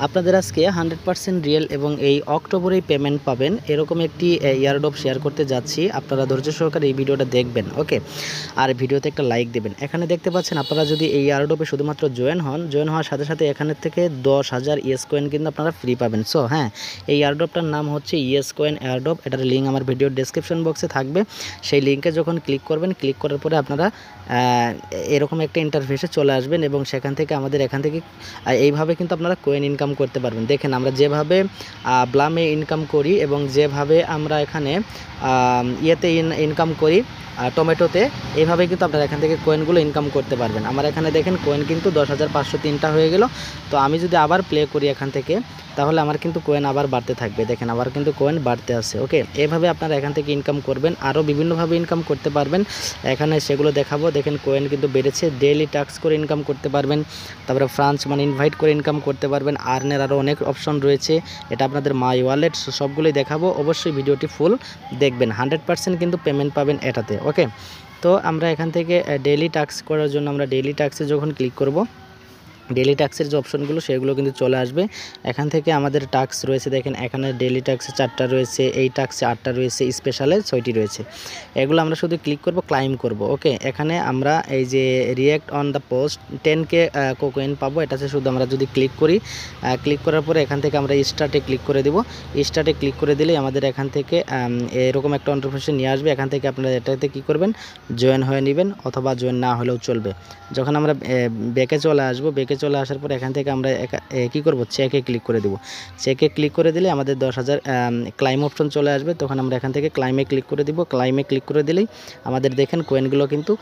আপনাদের আজকে 100% রিয়েল এবং এই অক্টোবরেই পেমেন্ট পাবেন এরকম একটি এয়ারড্রপ শেয়ার করতে যাচ্ছি। আপনারা ধৈর্য সহকারে এই ভিডিওটা দেখবেন, ওকে। আর ভিডিওতে একটা লাইক দেবেন। এখানে দেখতে পাচ্ছেন আপনারা যদি এই এয়ারড্রপে শুধুমাত্র জয়েন হওয়ার সাথে সাথে এখানের থেকে 10,000 ইয়েস কয়েন কিন্তু আপনারা ফ্রি পাবেন। সো হ্যাঁ, এই এয়ারড্রপটার নাম হচ্ছে ইয়েস কয়েন এয়ারড্রপ। এটার লিঙ্ক আমার ভিডিওর ডেসক্রিপশন বক্সে থাকবে। সেই লিঙ্কে যখন ক্লিক করবেন, ক্লিক করার পরে আপনারা এরকম একটা ইন্টারফেসে চলে আসবেন এবং সেখান থেকে আমাদের এখান থেকে এইভাবে কিন্তু আপনারা কয়েন ইনকাম করতে পারবেন। দেখেন আমরা যেভাবে ব্লামে ইনকাম করি এবং যেভাবে আমরা এখানে ইয়েতে ইনকাম করি টমেটোতে, এইভাবে কিন্তু আপনারা এখান থেকে কয়েনগুলো ইনকাম করতে পারবেন। আমার এখানে দেখেন কয়েন কিন্তু 10,503টা হয়ে গেল। তো আমি যদি আবার প্লে করি এখান থেকে, তাহলে আমার কিন্তু কয়েন আবার বাড়তে থাকবে। দেখেন আবার কিন্তু কয়েন বাড়তে আছে, ওকে। এভাবে আপনারা এখান থেকে ইনকাম করবেন, আরও বিভিন্নভাবে ইনকাম করতে পারবেন। এখানে সেগুলো দেখাবো। দেখেন কয়েন কিন্তু বেড়েছে। ডেইলি টাস্ক করে ইনকাম করতে পারবেন, তারপরে ফ্রান্স মানে ইনভাইট করে ইনকাম করতে পারবেন। আর্নের আরও অনেক অপশন রয়েছে, এটা আপনাদের মাই ওয়ালেট, সবগুলোই দেখাবো। অবশ্যই ভিডিওটি ফুল দেখবেন, 100% কিন্তু পেমেন্ট পাবেন এটাতে, ওকে। তো আমরা এখান থেকে ডেইলি টাস্ক করার জন্য আমরা ডেইলি টাস্কে যখন ক্লিক করব, ডেইলি টাস্কের যে অপশনগুলো সেগুলো কিন্তু চলে আসবে। এখান থেকে আমাদের টাস্ক রয়েছে, দেখেন এখানে ডেইলি টাস্কে 4টা রয়েছে, এই টাস্কে 8টা রয়েছে, স্পেশালে 6টি রয়েছে। এগুলো আমরা শুধু ক্লিক করব, ক্লাইম করব, ওকে। এখানে আমরা এই যে react on the post 10K কোয়েন পাবো, এটাতে শুধু আমরা যদি ক্লিক করি, ক্লিক করার পরে এখান থেকে আমরা স্টার্টে ক্লিক করে দেব। স্টার্টে ক্লিক করে দিলেই আমাদের এখান থেকে এরকম একটা ইন্টারফেসে নিয়ে আসবে। এখান থেকে আপনারা এটাতে কী করবেন, জয়েন হয়ে নেবেন, অথবা জয়েন না হলেও চলবে। যখন আমরা ব্যাকে চলে আসবো, ব্যাকে চলে আসার পর এখান থেকে আমরা কী করব, চেকে ক্লিক করে দেব। চেকে ক্লিক করে দিলে আমাদের 10,000 ক্লাইম অপশন চলে আসবে। তখন আমরা এখান থেকে ক্লাইমে ক্লিক করে দিব। ক্লাইমে ক্লিক করে দিলেই আমাদের দেখেন কয়েনগুলো কিন্তু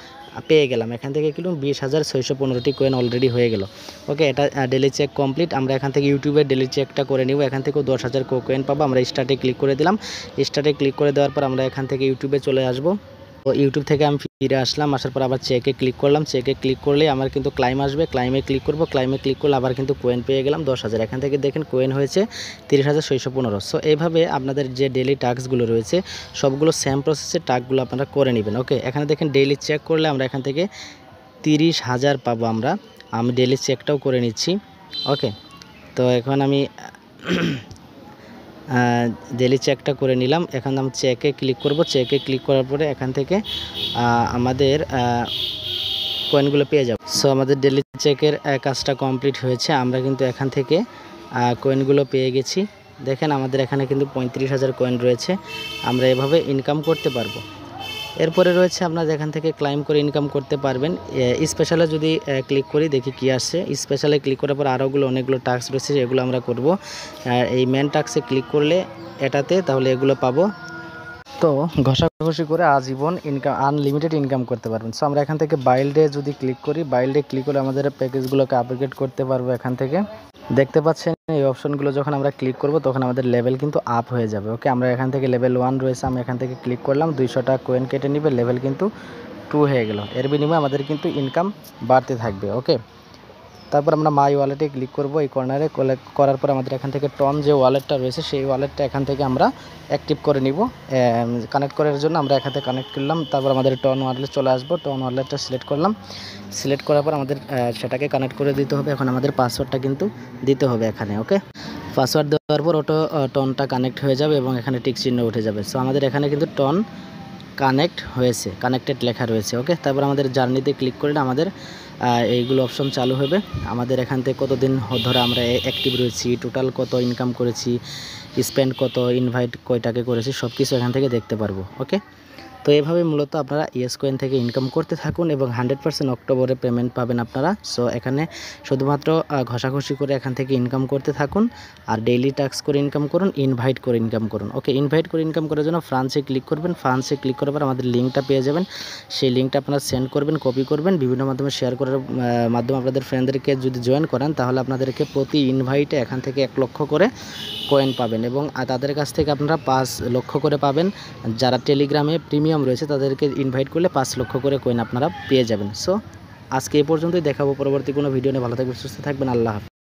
পেয়ে গেলাম। এখান থেকে কিন্তু 20,615টি কয়েন অলরেডি হয়ে গেল, ওকে। এটা ডেলি চেক কমপ্লিট। আমরা এখান থেকে ইউটিউবের ডেলি চেকটা করে নিব। এখান থেকেও 10,000 কয়েন পাবো। আমরা স্টার্টে ক্লিক করে দিলাম। স্টার্টে ক্লিক করে দেওয়ার পর আমরা এখান থেকে ইউটিউবে চলে আসবো। তো ইউটিউব থেকে আমি ফিরে আসলাম, আসার পর আবার চেকে ক্লিক করলাম। চেকে ক্লিক করলে আমার কিন্তু ক্লাইম আসবে। ক্লাইমে ক্লিক করব। ক্লাইমে ক্লিক করলে আবার কিন্তু কয়েন পেয়ে গেলাম 10,000। এখান থেকে দেখেন কয়েন হয়েছে 30,615। সো এইভাবে আপনাদের যে ডেইলি টাস্কগুলো রয়েছে সবগুলো সেম প্রসেসে টাস্কগুলো আপনারা করে নেবেন, ওকে। এখানে দেখেন ডেইলি চেক করলে আমরা এখান থেকে 30,000 পাবো। আমি ডেইলি চেকটাও করে নিচ্ছি, ওকে। তো এখন আমি ডেইলি চেকটা করে নিলাম। এখন আমি চেকে ক্লিক করব। চেকে ক্লিক করার পরে এখান থেকে আমাদের কয়েনগুলো পেয়ে যাব। সো আমাদের ডেইলি চেকের কাজটা কমপ্লিট হয়েছে। আমরা কিন্তু এখান থেকে কয়েনগুলো পেয়ে গেছি। দেখেন আমাদের এখানে কিন্তু 35,000 কয়েন রয়েছে। আমরা এভাবে ইনকাম করতে পারবো। এরপরে রয়েছে আপনারা যেখান থেকে ক্লাইম করে ইনকাম করতে পারবেন। স্পেশালে যদি ক্লিক করি, দেখি কি আসছে। স্পেশালে ক্লিক করার পর আরোগুলো অনেকগুলো টাস্ক রয়েছে, এগুলো আমরা করব। এই মেন টাস্কে ক্লিক করলে এটাতে, তাহলে এগুলো পাবো। তো ঘষাঘষি করে আজীবন ইনকাম, আনলিমিটেড ইনকাম করতে পারবেন। সো আমরা এখান থেকে বাইল্ডে যদি ক্লিক করি, বাইল্ডে ক্লিক করে আমাদের প্যাকেজগুলোকে আপগ্রেড করতে পারবো। এখান থেকে দেখতে পাচ্ছেন এই অপশনগুলো যখন আমরা ক্লিক করব তখন আমাদের লেভেল কিন্তু আপ হয়ে যাবে, ওকে। আমরা এখান থেকে লেভেল 1 রয়েছে, আমি এখান থেকে ক্লিক করলাম। 200টা কয়েন কেটে নিবে, লেভেল কিন্তু 2 হয়ে গেল। এর বিনিময়ে আমাদের কিন্তু ইনকাম বাড়তে থাকবে, ওকে। তারপর আমরা মাই ওয়ালেটে ক্লিক করব। এই কর্নারে করার পর আমাদের এখান থেকে টন যে ওয়ালেটটা রয়েছে সেই ওয়ালেটটা এখান থেকে আমরা অ্যাক্টিভ করে নিব। কানেক্ট করার জন্য আমরা এখান থেকে কানেক্ট করলাম। তারপর আমাদের টন ওয়ালেট চলে আসবো। টন ওয়ালেটটা সিলেক্ট করলাম। সিলেক্ট করার পর আমাদের সেটাকে কানেক্ট করে দিতে হবে। এখন আমাদের পাসওয়ার্ডটা কিন্তু দিতে হবে এখানে, ওকে। পাসওয়ার্ড দেওয়ার পর টনটা কানেক্ট হয়ে যাবে এবং এখানে টিক চিহ্ন উঠে যাবে। সো আমাদের এখানে কিন্তু টন কানেক্ট হয়েছে, কানেক্টেড লেখা রয়েছে, ওকে। তারপর আমাদের জার্নিতে ক্লিক করলে আমাদের এইগুলো অপশন চালু হবে। আমাদের এখান থেকে কতদিন ধরে আমরা অ্যাক্টিভ রয়েছি, টোটাল কত ইনকাম করেছি, স্পেন্ড কত, ইনভাইট কয়টাকে করেছি, সব কিছু এখান থেকে দেখতে পারবো, ওকে। তো এভাবে মূলত আপনারা ইয়েস কয়েন থেকে ইনকাম করতে থাকুন এবং 100% অক্টোবরে পেমেন্ট পাবেন আপনারা। সো এখানে শুধুমাত্র ঘষাঘষি করে এখান থেকে ইনকাম করতে থাকুন আর ডেইলি টাস্ক করে ইনকাম করুন, ইনভাইট করে ইনকাম করুন, ওকে। ইনভাইট করে ইনকাম করার জন্য ফ্রান্সে ক্লিক করবেন। ফ্রান্সে ক্লিক করার পর আমাদের লিঙ্কটা পেয়ে যাবেন। সেই লিঙ্কটা আপনারা সেন্ড করবেন, কপি করবেন, বিভিন্ন মাধ্যমে শেয়ার করার মাধ্যমে আপনাদের ফ্রেন্ডদেরকে যদি জয়েন করেন তাহলে আপনাদেরকে প্রতি ইনভাইটে এখান থেকে 1 লক্ষ করে কয়েন পাবেন এবং তাদের কাছ থেকে আপনারা 5 লক্ষ করে পাবেন। যারা টেলিগ্রামে প্রিমিয়াম রয়েছে তাদেরকে ইনভাইট করলে 5 লক্ষ করে কয়েন আপনারা পেয়ে যাবেন। সো আজকে এই পর্যন্তই, দেখাবো পরবর্তী কোনো ভিডিও নিয়ে। ভালো থাকবেন, সুস্থ থাকবেন, আল্লাহ হাফেজ।